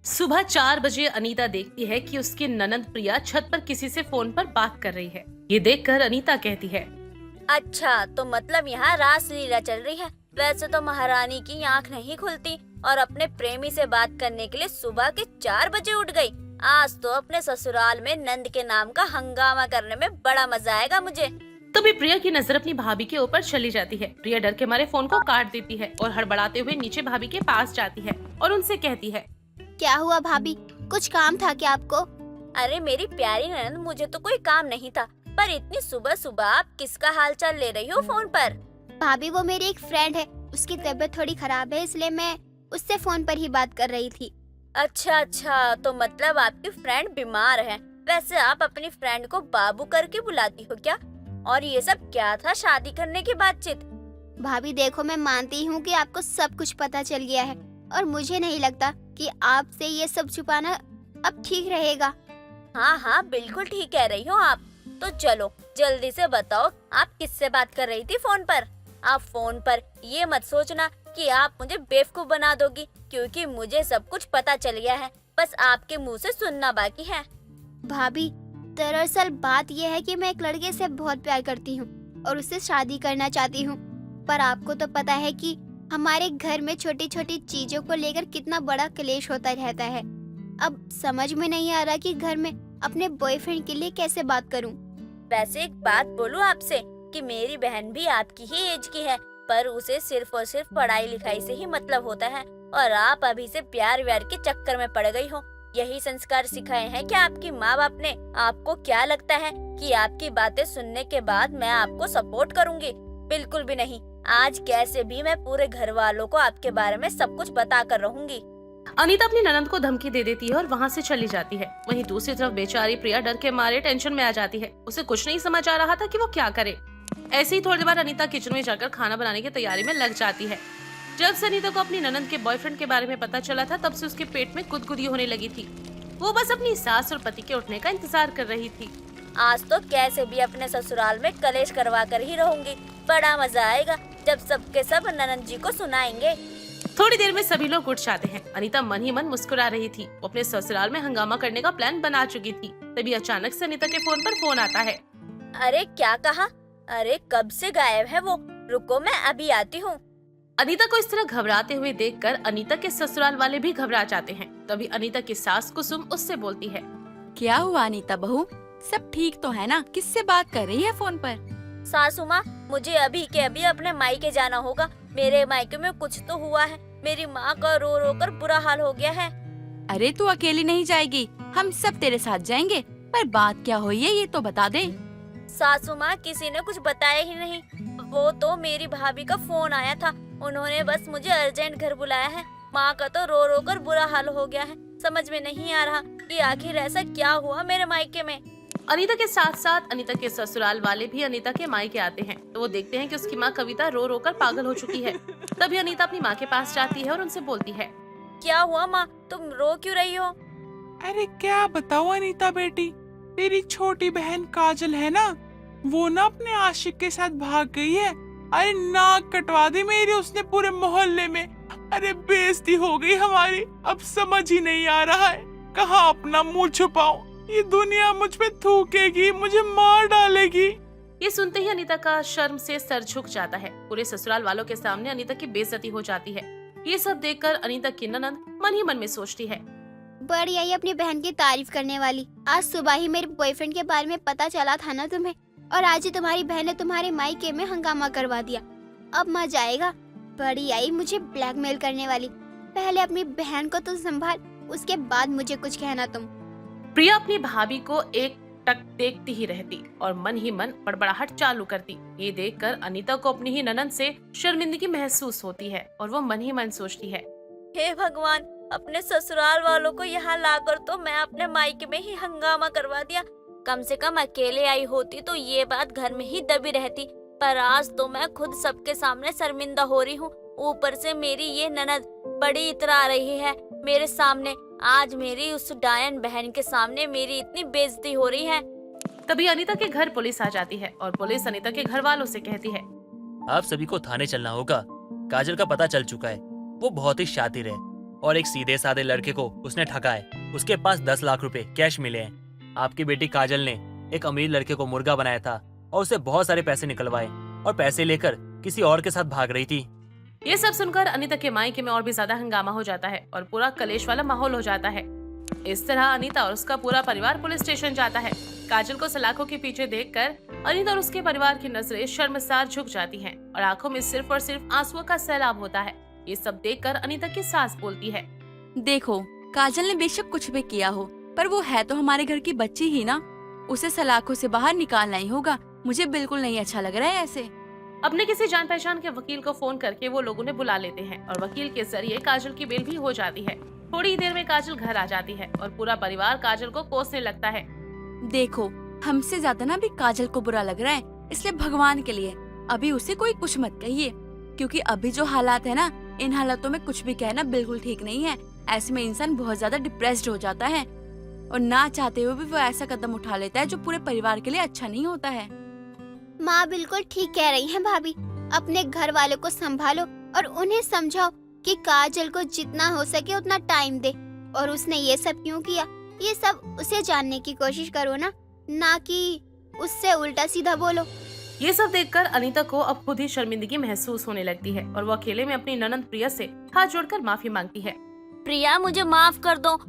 सुबह 4 बजे अनीता देखती है कि उसकी ननंद प्रिया छत पर किसी से फोन पर बात कर रही है। ये देखकर अनीता कहती है, अच्छा, तो मतलब यहाँ रासलीला चल रही है। वैसे तो महारानी की आँख नहीं खुलती और अपने प्रेमी से बात करने के लिए सुबह के 4 बजे उठ गई। आज तो अपने ससुराल में नंद के नाम का हंगामा करने में बड़ा मजा आएगा मुझे। तभी प्रिया की नजर अपनी भाभी के ऊपर चली जाती है। प्रिया डर के मारे फोन को काट देती है और हड़बड़ाते हुए नीचे भाभी के पास जाती है और उनसे कहती है, क्या हुआ भाभी, कुछ काम था क्या आपको? अरे मेरी प्यारी ननद, मुझे तो कोई काम नहीं था, पर इतनी सुबह सुबह आप किसका हालचाल ले रही हो फोन पर? भाभी वो मेरी एक फ्रेंड है, उसकी तबीयत थोड़ी खराब है, इसलिए मैं उससे फोन पर ही बात कर रही थी। अच्छा, तो मतलब आपकी फ्रेंड बीमार है। वैसे आप अपनी फ्रेंड को बाबू करके बुलाती हो क्या? और ये सब क्या था शादी करने की बातचीत? भाभी देखो, मैं मानती हूँ कि आपको सब कुछ पता चल गया है और मुझे नहीं लगता कि आपसे ये सब छुपाना अब ठीक रहेगा। हाँ, बिल्कुल ठीक कह रही हो आप। तो चलो जल्दी से बताओ, आप किससे बात कर रही थी फोन पर? आप फोन पर ये मत सोचना कि आप मुझे बेवकूफ बना दोगी, क्योंकि मुझे सब कुछ पता चल गया है। बस आपके मुंह से सुनना बाकी है। भाभी दरअसल बात यह है कि मैं एक लड़के से बहुत प्यार करती हूँ और उससे शादी करना चाहती हूँ, पर आपको तो पता है कि हमारे घर में छोटी छोटी चीजों को लेकर कितना बड़ा क्लेश होता रहता है। अब समझ में नहीं आ रहा कि घर में अपने बॉयफ्रेंड के लिए कैसे बात करूं। वैसे एक बात बोलूं आपसे कि मेरी बहन भी आपकी ही एज की है, पर उसे सिर्फ और सिर्फ पढ़ाई लिखाई से ही मतलब होता है, और आप अभी से प्यार व्यार के चक्कर में पड़ गई हो। यही संस्कार सिखाए हैं क्या आपकी माँ बाप ने? आपको क्या लगता है कि आपकी बातें सुनने के बाद मैं आपको सपोर्ट करूंगी? बिल्कुल भी नहीं। आज कैसे भी मैं पूरे घर वालों को आपके बारे में सब कुछ बता कर रहूंगी। अनीता अपनी ननंद को धमकी दे देती है और वहाँ से चली जाती है। वहीं दूसरी तरफ बेचारी प्रिया डर के मारे टेंशन में आ जाती है। उसे कुछ नहीं समझ आ रहा था कि वो क्या करे। ऐसे ही थोड़ी देर बाद अनीता किचन में जाकर खाना बनाने की तैयारी में लग जाती है। जब से अनीता को अपनी ननंद के बॉयफ्रेंड के बारे में पता चला था, तब से उसके पेट में गुदगुदी होने लगी थी। वो बस अपनी सास और पति के उठने का इंतजार कर रही थी। आज तो कैसे भी अपने ससुराल में कलेश करवा कर ही रहूंगी। बड़ा मजा आएगा जब सबके सब ननंद जी को सुनाएंगे। थोड़ी देर में सभी लोग उठ जाते हैं। अनीता मन ही मन मुस्कुरा रही थी। वो अपने ससुराल में हंगामा करने का प्लान बना चुकी थी। तभी अचानक से अनीता के फोन पर फोन आता है। अरे क्या कहा? अरे कब से गायब है वो? रुको मैं अभी आती हूँ। अनीता को इस तरह घबराते हुए देखकर अनीता के ससुराल वाले भी घबरा जाते हैं। तभी अनीता की सास कुसुम उससे बोलती है, क्या हुआ अनीता बहू, सब ठीक तो है ना? किससे बात कर रही है फोन पर? सासू माँ, मुझे अभी के अभी अपने मायके जाना होगा। मेरे मायके में कुछ तो हुआ है। मेरी माँ का रो रो कर बुरा हाल हो गया है। अरे तू अकेली नहीं जाएगी, हम सब तेरे साथ जाएंगे। पर बात क्या हुई है ये तो बता दे। सासू माँ, किसी ने कुछ बताया ही नहीं। वो तो मेरी भाभी का फोन आया था, उन्होंने बस मुझे अर्जेंट घर बुलाया है। माँ का तो रो रो कर बुरा हाल हो गया है। समझ में नहीं आ रहा कि आखिर ऐसा क्या हुआ मेरे मायके में। अनीता के साथ साथ अनीता के ससुराल वाले भी अनीता के मायके आते हैं। तो वो देखते हैं कि उसकी माँ कविता रो रो कर पागल हो चुकी है। तभी अनीता अपनी माँ के पास जाती है और उनसे बोलती है, क्या हुआ माँ, तुम रो क्यों रही हो? अरे क्या बताऊं अनीता बेटी, तेरी छोटी बहन काजल है ना, वो ना अपने आशिक के साथ भाग गई है। अरे नाक कटवा दी मेरी उसने पूरे मोहल्ले में। अरे बेइज्जती हो गई हमारी। अब समझ ही नहीं आ रहा है कहाँ अपना मुंह छुपाऊं। ये दुनिया मुझ पे थूकेगी, मुझे मार डालेगी। ये सुनते ही अनीता का शर्म से सर झुक जाता है। पूरे ससुराल वालों के सामने अनीता की बेइज्जती हो जाती है। ये सब देखकर अनीता की ननंद मन ही मन में सोचती है, बड़ी आई अपनी बहन की तारीफ करने वाली। आज सुबह ही मेरे बॉयफ्रेंड के बारे में पता चला था ना तुम्हें, और आज ही तुम्हारी बहन ने तुम्हारे मायके में हंगामा करवा दिया। अब मजा आएगा। बड़ी आई मुझे ब्लैकमेल करने वाली। पहले अपनी बहन को तो संभाल, उसके बाद मुझे कुछ कहना तुम। प्रिया अपनी भाभी को एक टक देखती ही रहती और मन ही मन बड़बड़ाहट चालू करती। ये देखकर अनीता को अपनी ही ननंद से शर्मिंदगी महसूस होती है और वो मन ही मन सोचती है, हे भगवान, अपने ससुराल वालों को यहाँ लाकर तो मैं अपने मायके में ही हंगामा करवा दिया। कम से कम अकेले आई होती तो ये बात घर में ही दबी रहती, पर आज तो मैं खुद सबके सामने शर्मिंदा हो रही हूँ। ऊपर से मेरी ये ननद बड़ी इतरा रही है मेरे सामने। आज मेरी उस डायन बहन के सामने मेरी इतनी बेइज्जती हो रही है। तभी अनीता के घर पुलिस आ जाती है और पुलिस अनीता के घर वालों से कहती है, आप सभी को थाने चलना होगा। काजल का पता चल चुका है, वो बहुत ही शातिर है। और एक सीधे साधे लड़के को उसने ठगा है। उसके पास 10 लाख रुपए कैश मिले हैं। आपकी बेटी काजल ने एक अमीर लड़के को मुर्गा बनाया था और उसे बहुत सारे पैसे निकलवाए और पैसे लेकर किसी और के साथ भाग रही थी। ये सब सुनकर अनीता के मायके में और भी ज्यादा हंगामा हो जाता है और पूरा कलेश वाला माहौल हो जाता है। इस तरह अनीता और उसका पूरा परिवार पुलिस स्टेशन जाता है। काजल को सलाखों के पीछे देखकर अनीता और उसके परिवार की नजरें शर्मसार झुक जाती हैं और आंखों में सिर्फ और सिर्फ आंसुओं का सैलाब होता है। ये सब देखकर अनीता की सास बोलती है, देखो, काजल ने बेशक कुछ भी किया हो, पर वो है तो हमारे घर की बच्ची ही ना। उसे सलाखों से बाहर निकालना ही होगा। मुझे बिल्कुल नहीं अच्छा लग रहा है ऐसे। अपने किसी जान पहचान के वकील को फोन करके वो लोग उन्हें बुला लेते हैं और वकील के जरिए काजल की बेल भी हो जाती है। थोड़ी ही देर में काजल घर आ जाती है और पूरा परिवार काजल को कोसने लगता है। देखो, हमसे ज्यादा ना भी काजल को बुरा लग रहा है, इसलिए भगवान के लिए अभी उसे कोई कुछ मत कहिए, क्योंकि अभी जो हालात है ना, इन हालातों में कुछ भी कहना बिल्कुल ठीक नहीं है। ऐसे में इंसान बहुत ज्यादा डिप्रेस्ड हो जाता है और ना चाहते हुए भी वो ऐसा कदम उठा लेता है जो पूरे परिवार के लिए अच्छा नहीं होता है। माँ बिल्कुल ठीक कह रही हैं भाभी। अपने घर वालों को संभालो और उन्हें समझाओ कि काजल को जितना हो सके उतना टाइम दे। और उसने ये सब क्यों किया, ये सब उसे जानने की कोशिश करो ना कि उससे उल्टा सीधा बोलो। ये सब देखकर अनीता को अब खुद ही शर्मिंदगी महसूस होने लगती है और वो अकेले में अपनी ननंद प्रिया से हाथ जोड़कर माफी मांगती है। प्रिया, मुझे माफ कर दो।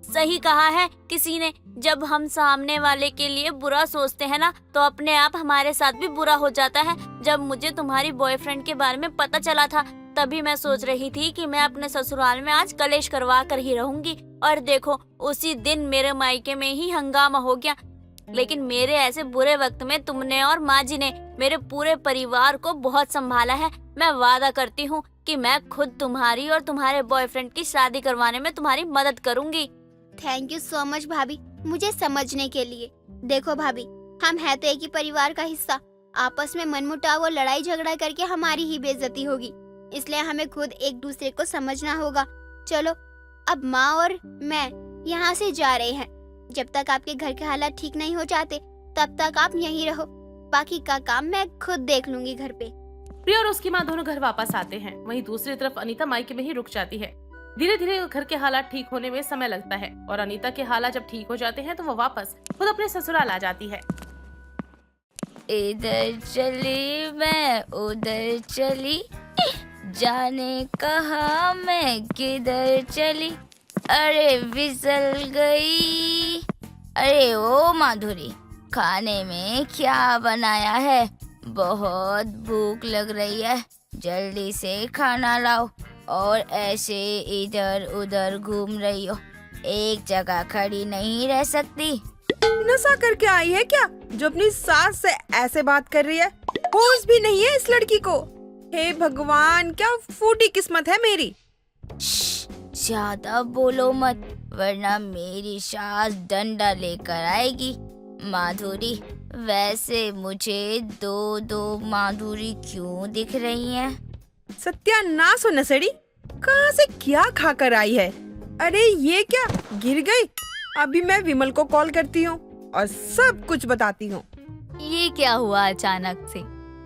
सही कहा है किसी ने, जब हम सामने वाले के लिए बुरा सोचते हैं ना, तो अपने आप हमारे साथ भी बुरा हो जाता है। जब मुझे तुम्हारी बॉयफ्रेंड के बारे में पता चला था, तभी मैं सोच रही थी कि मैं अपने ससुराल में आज कलेश करवा कर ही रहूंगी। और देखो, उसी दिन मेरे मायके में ही हंगामा हो गया। लेकिन मेरे ऐसे बुरे वक्त में तुमने और माँ जी ने मेरे पूरे परिवार को बहुत संभाला है। मैं वादा करती हूँ कि मैं खुद तुम्हारी और तुम्हारे बॉयफ्रेंड की शादी करवाने में तुम्हारी मदद करूंगी। थैंक यू सो मच भाभी, मुझे समझने के लिए। देखो भाभी, हम हैं तो एक ही परिवार का हिस्सा। आपस में मनमुटाव और लड़ाई झगड़ा करके हमारी ही बेइज्जती होगी, इसलिए हमें खुद एक दूसरे को समझना होगा। चलो, अब माँ और मैं यहाँ से जा रहे हैं। जब तक आपके घर के हालात ठीक नहीं हो जाते, तब तक आप यहीं रहो। बाकी का काम मैं खुद देख लूंगी घर पे। प्रिया और उसकी माँ दोनों घर वापस आते हैं। वहीं दूसरी तरफ अनीता मायके में ही रुक जाती है। धीरे धीरे घर के हालात ठीक होने में समय लगता है और अनीता के हालात जब ठीक हो जाते हैं तो वो वापस खुद अपने ससुराल आ जाती है। इधर चली मैं उधर चली, जाने कहा मैं किधर चली, अरे फिसल गई। अरे ओ माधुरी, खाने में क्या बनाया है? बहुत भूख लग रही है, जल्दी से खाना लाओ। और ऐसे इधर उधर घूम रही हो, एक जगह खड़ी नहीं रह सकती। नशा करके आई है क्या, जो अपनी सास से ऐसे बात कर रही है? होश भी नहीं है इस लड़की को। हे भगवान, क्या फूटी किस्मत है मेरी। ज्यादा बोलो मत, वरना मेरी सास डंडा लेकर आएगी। माधुरी, वैसे मुझे दो माधुरी क्यों दिख रही हैं? सत्यानाश हो नसड़ी, कहाँ से क्या खाकर आई है? अरे ये क्या, गिर गई? अभी मैं विमल को कॉल करती हूँ और सब कुछ बताती हूँ। ये क्या हुआ अचानक से?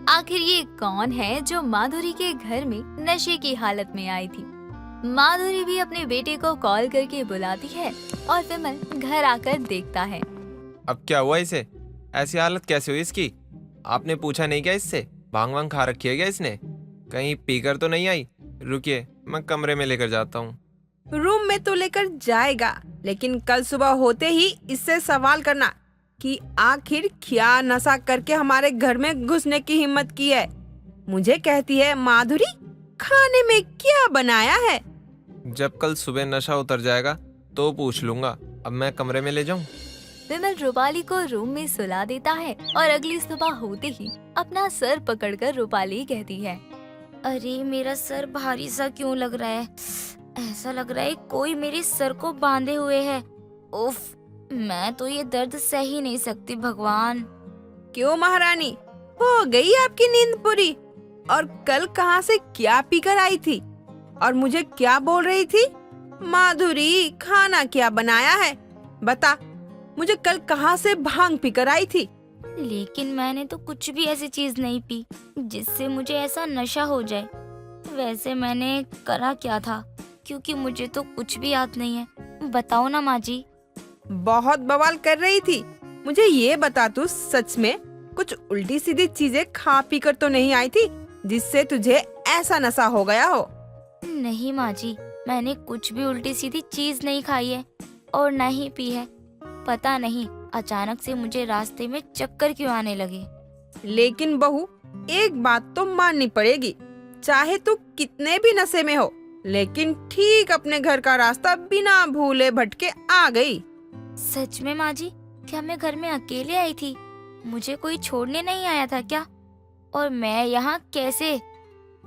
आखिर ये कौन है जो माधुरी के घर में नशे की हालत में आई थी? माधुरी भी अपने बेटे को कॉल करके बुलाती है और विमल घर आकर देखता है। अब क्या हुआ इसे? ऐसी हालत कैसे हुई इसकी? आपने पूछा नहीं क्या इससे? भांग वांग खा रखी है क्या इसने? कहीं पीकर तो नहीं आई? रुकिए, मैं कमरे में लेकर जाता हूँ। रूम में तो लेकर जाएगा, लेकिन कल सुबह होते ही इससे सवाल करना कि आखिर क्या नशा करके हमारे घर में घुसने की हिम्मत की है। मुझे कहती है, माधुरी खाने में क्या बनाया है? जब कल सुबह नशा उतर जाएगा तो पूछ लूंगा। अब मैं कमरे में ले जाऊं? विमल रूपाली को रूम में सुला देता है और अगली सुबह होते ही अपना सर पकड़कर रूपाली कहती है, अरे मेरा सर भारी सा क्यों लग रहा है? ऐसा लग रहा है कोई मेरे सर को बांधे हुए है। उफ, मैं तो ये दर्द सह ही नहीं सकती भगवान। क्यों महारानी, हो गई आपकी नींद पूरी? और कल कहाँ से क्या पीकर आई थी और मुझे क्या बोल रही थी? माधुरी खाना क्या बनाया है? बता, मुझे कल कहाँ से भांग पीकर आई थी? लेकिन मैंने तो कुछ भी ऐसी चीज नहीं पी जिससे मुझे ऐसा नशा हो जाए। वैसे मैंने करा क्या था? क्योंकि मुझे तो कुछ भी याद नहीं है। बताओ ना माँ जी। बहुत बवाल कर रही थी। मुझे ये बता, तू सच में कुछ उल्टी सीधी चीजें खा पी कर तो नहीं आई थी जिससे तुझे ऐसा नशा हो गया हो? नहीं माँ जी, मैंने कुछ भी उल्टी सीधी चीज नहीं खाई है और न ही पी है। पता नहीं अचानक से मुझे रास्ते में चक्कर क्यों आने लगे। लेकिन बहू, एक बात तो माननी पड़ेगी, चाहे तू कितने भी नशे में हो, लेकिन ठीक अपने घर का रास्ता बिना भूले भटके आ गई। सच में माँ जी? क्या मैं घर में अकेले आई थी? मुझे कोई छोड़ने नहीं आया था क्या? और मैं यहाँ कैसे?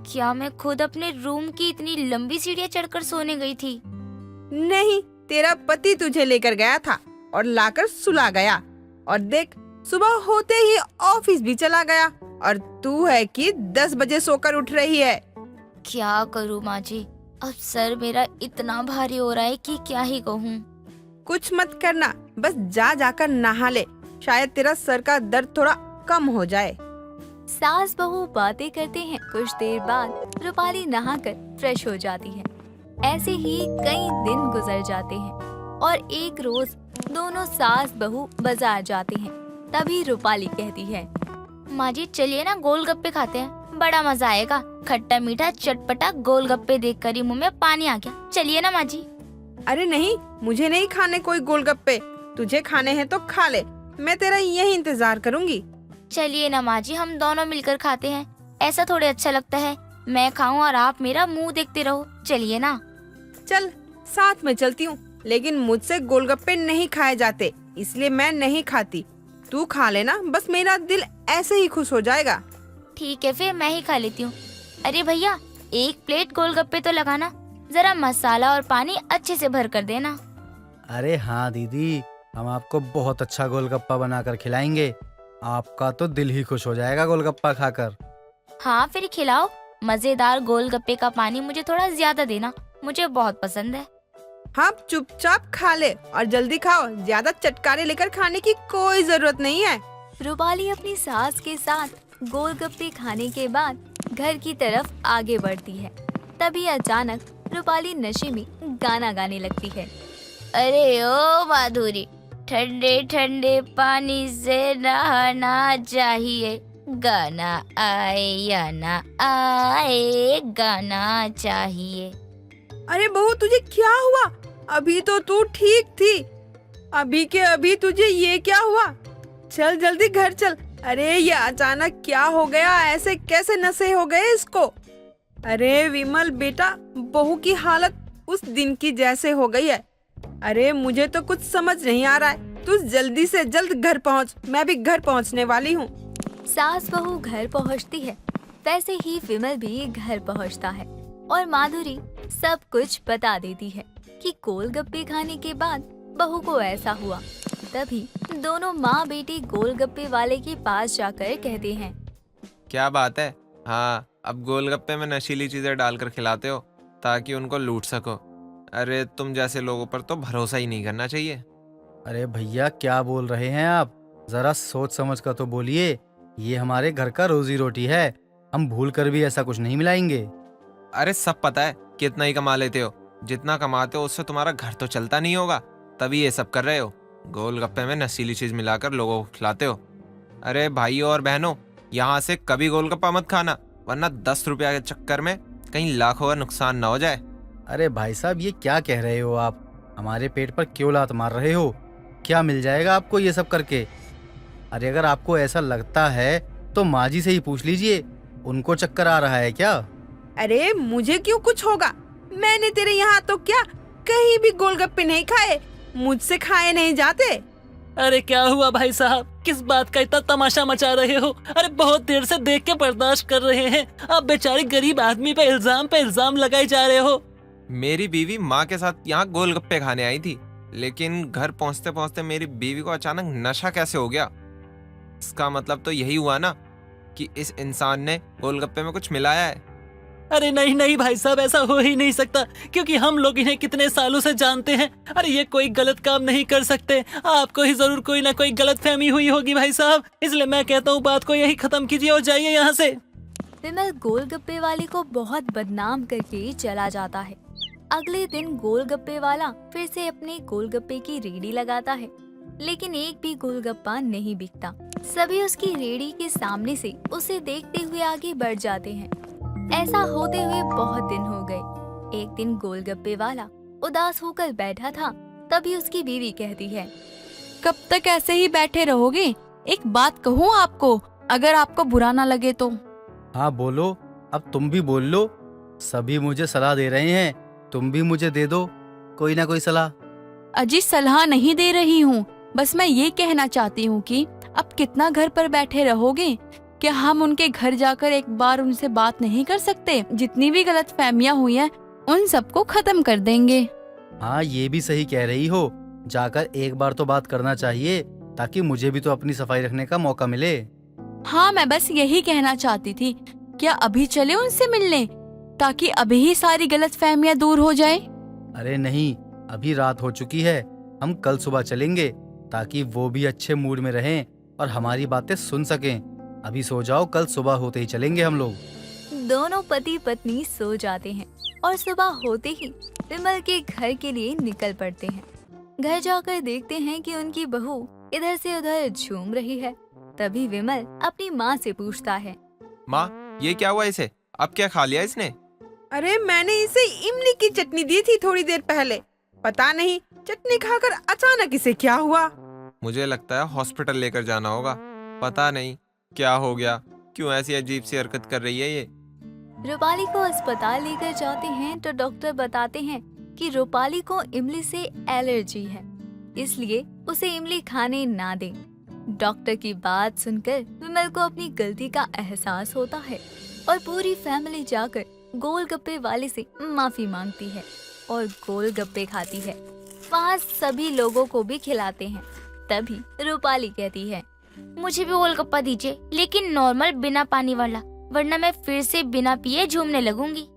क्या मैं खुद अपने रूम की इतनी लंबी सीढ़ियाँ चढ़कर सोने गई थी? नहीं, तेरा पति तुझे लेकर गया था और लाकर सुला गया। और देख, सुबह होते ही ऑफिस भी चला गया और तू है कि 10 बजे सोकर उठ रही है। क्या करूँ माँ जी, अब सर मेरा इतना भारी हो रहा है कि क्या ही कहूँ। कुछ मत करना, बस जाकर नहा ले, शायद तेरा सर का दर्द थोड़ा कम हो जाए। सास बहू बातें करते हैं। कुछ देर बाद रूपाली नहाकर फ्रेश हो जाती है। ऐसे ही कई दिन गुजर जाते हैं और एक रोज दोनों सास बहू बाजार जाते हैं। तभी रूपाली कहती है, माँ जी चलिए ना गोलगप्पे खाते हैं, बड़ा मजा आएगा। खट्टा मीठा चटपटा गोलगप्पे देखकर ही मुंह में पानी आ गया। चलिए ना माँ जी। अरे नहीं, मुझे नहीं खाने कोई गोलगप्पे, तुझे खाने हैं तो खा ले, मैं तेरा यही इंतजार करूंगी। चलिए ना माँ जी, हम दोनों मिलकर खाते हैं। ऐसा थोड़े अच्छा लगता है, मैं खाऊं और आप मेरा मुंह देखते रहो। चलिए ना। चल, साथ में चलती हूँ, लेकिन मुझसे गोलगप्पे नहीं खाए जाते, इसलिए मैं नहीं खाती। तू खा लेना, बस मेरा दिल ऐसे ही खुश हो जाएगा। ठीक है, फिर मैं ही खा लेती हूँ। अरे भैया, 1 प्लेट गोलगप्पे तो लगाना, जरा मसाला और पानी अच्छे से भर कर देना। अरे हाँ दीदी, हम आपको बहुत अच्छा गोलगप्पा बनाकर खिलाएंगे। आपका तो दिल ही खुश हो जाएगा गोलगप्पा खाकर। हाँ फिर खिलाओ। मजेदार गोलगप्पे का पानी मुझे थोड़ा ज्यादा देना, मुझे बहुत पसंद है। हाँ, चुपचाप खा ले और जल्दी खाओ, ज्यादा चटकारे लेकर खाने की कोई जरूरत नहीं है। रूपाली अपनी सास के साथ गोलगप्पे खाने के बाद घर की तरफ आगे बढ़ती है। तभी अचानक रूपाली नशे में गाना गाने लगती है। अरे ओ माधुरी, ठंडे ठंडे पानी से नहाना चाहिए, गाना आए या ना आए, गाना चाहिए। अरे बहू, तुझे क्या हुआ? अभी तो तू ठीक थी, अभी के अभी तुझे ये क्या हुआ? चल जल्दी घर चल। अरे ये अचानक क्या हो गया? ऐसे कैसे नशे हो गए इसको? अरे विमल बेटा, बहू की हालत उस दिन की जैसे हो गई है। अरे मुझे तो कुछ समझ नहीं आ रहा है, तू जल्दी से जल्द घर पहुंच, मैं भी घर पहुंचने वाली हूँ। सास बहू घर पहुंचती है, वैसे ही विमल भी घर पहुंचता है और माधुरी सब कुछ बता देती है कि गोलगप्पे खाने के बाद बहू को ऐसा हुआ। तभी दोनों माँ बेटी गोलगप्पे वाले के पास जाकर कहते हैं, क्या बात है? हाँ, अब गोलगप्पे में नशीली चीजें डालकर खिलाते हो ताकि उनको लूट सको। अरे तुम जैसे लोगों पर तो भरोसा ही नहीं करना चाहिए। अरे भैया, क्या बोल रहे हैं आप? जरा सोच समझ कर तो बोलिए, ये हमारे घर का रोजी रोटी है, हम भूल कर भी ऐसा कुछ नहीं मिलाएंगे। अरे सब पता है कितना ही कमा लेते हो, जितना कमाते हो उससे तुम्हारा घर तो चलता नहीं होगा, तभी ये सब कर रहे हो। गोलगप्पे में नशीली चीज मिलाकर लोगों को खिलाते हो। अरे भाइयों और बहनों, यहाँ से कभी गोलगप्पा मत खाना, वरना 10 रुपया के चक्कर में कहीं लाखों का नुकसान ना हो जाए। अरे भाई साहब, ये क्या कह रहे हो आप? हमारे पेट पर क्यों लात मार रहे हो? क्या मिल जाएगा आपको ये सब करके? अरे अगर आपको ऐसा लगता है तो माँ जी से ही पूछ लीजिए, उनको चक्कर आ रहा है क्या? अरे मुझे क्यों कुछ होगा? मैंने तेरे यहाँ तो क्या कहीं भी गोलगप्पे नहीं खाए, मुझसे खाए नहीं जाते। अरे क्या हुआ भाई साहब, किस बात का इतना तमाशा मचा रहे हो? अरे बहुत देर से देख के बर्दाश्त कर रहे हैं, आप बेचारे गरीब आदमी पे इल्जाम लगाए जा रहे हो। मेरी बीवी माँ के साथ यहाँ गोलगप्पे खाने आई थी, लेकिन घर पहुँचते पहुँचते मेरी बीवी को अचानक नशा कैसे हो गया? इसका मतलब तो यही हुआ ना कि इस इंसान ने गोलगप्पे में कुछ मिलाया है। अरे नहीं नहीं भाई साहब, ऐसा हो ही नहीं सकता, क्योंकि हम लोग इन्हें कितने सालों से जानते हैं। अरे ये कोई गलत काम नहीं कर सकते, आपको ही जरूर कोई ना कोई गलत फहमी हुई होगी भाई साहब, इसलिए मैं कहता हूँ बात को यही खत्म कीजिए और जाइए यहाँ से। विमल गोलगप्पे वाले को बहुत बदनाम करके चला जाता है। अगले दिन गोलगप्पे वाला फिर से अपने गोलगप्पे की रेडी लगाता है, लेकिन एक भी गोलगप्पा नहीं बिकता। सभी उसकी रेडी के सामने से उसे देखते हुए आगे बढ़ जाते हैं। ऐसा होते हुए बहुत दिन हो गए। एक दिन गोलगप्पे वाला उदास होकर बैठा था, तभी उसकी बीवी कहती है, कब तक ऐसे ही बैठे रहोगे? एक बात कहूँ आपको, अगर आपको बुरा ना लगे तो। हाँ बोलो, अब तुम भी बोल लो। सभी मुझे सलाह दे रहे हैं, तुम भी मुझे दे दो कोई ना कोई सलाह। अजी सलाह नहीं दे रही हूँ, बस मैं ये कहना चाहती हूँ कि अब कितना घर पर बैठे रहोगे? क्या हम उनके घर जाकर एक बार उनसे बात नहीं कर सकते? जितनी भी गलत फहमियाँ हुई हैं उन सबको खत्म कर देंगे। हाँ ये भी सही कह रही हो, जाकर एक बार तो बात करना चाहिए ताकि मुझे भी तो अपनी सफाई रखने का मौका मिले। हाँ मैं बस यही कहना चाहती थी, क्या अभी चले उनसे मिलने ताकि अभी ही सारी गलत फहमियाँ दूर हो जाए? अरे नहीं, अभी रात हो चुकी है, हम कल सुबह चलेंगे ताकि वो भी अच्छे मूड में रहें और हमारी बातें सुन सकें। अभी सो जाओ, कल सुबह होते ही चलेंगे हम लोग। दोनों पति पत्नी सो जाते हैं और सुबह होते ही विमल के घर के लिए निकल पड़ते हैं। घर जाकर देखते हैं कि उनकी बहू इधर से उधर झूम रही है। तभी विमल अपनी माँ से पूछता है, माँ ये क्या हुआ इसे? अब क्या खा लिया इसने? अरे मैंने इसे इमली की चटनी दी थी थोड़ी देर पहले, पता नहीं चटनी खाकर अचानक इसे क्या हुआ। मुझे लगता है हॉस्पिटल लेकर जाना होगा। पता नहीं क्या हो गया, क्यों ऐसी अजीब सी हरकत कर रही है ये। रूपाली को अस्पताल लेकर जाते हैं तो डॉक्टर बताते हैं कि रूपाली को इमली से एलर्जी है, इसलिए उसे इमली खाने ना दें। डॉक्टर की बात सुनकर विमल को अपनी गलती का एहसास होता है और पूरी फैमिली जाकर गोलगप्पे वाले से माफी मांगती है और गोलगप्पे खाती है। वहाँ सभी लोगों को भी खिलाते हैं। तभी रूपाली कहती है, मुझे भी गोलगप्पा दीजिए, लेकिन नॉर्मल बिना पानी वाला, वरना मैं फिर से बिना पिए झूमने लगूंगी।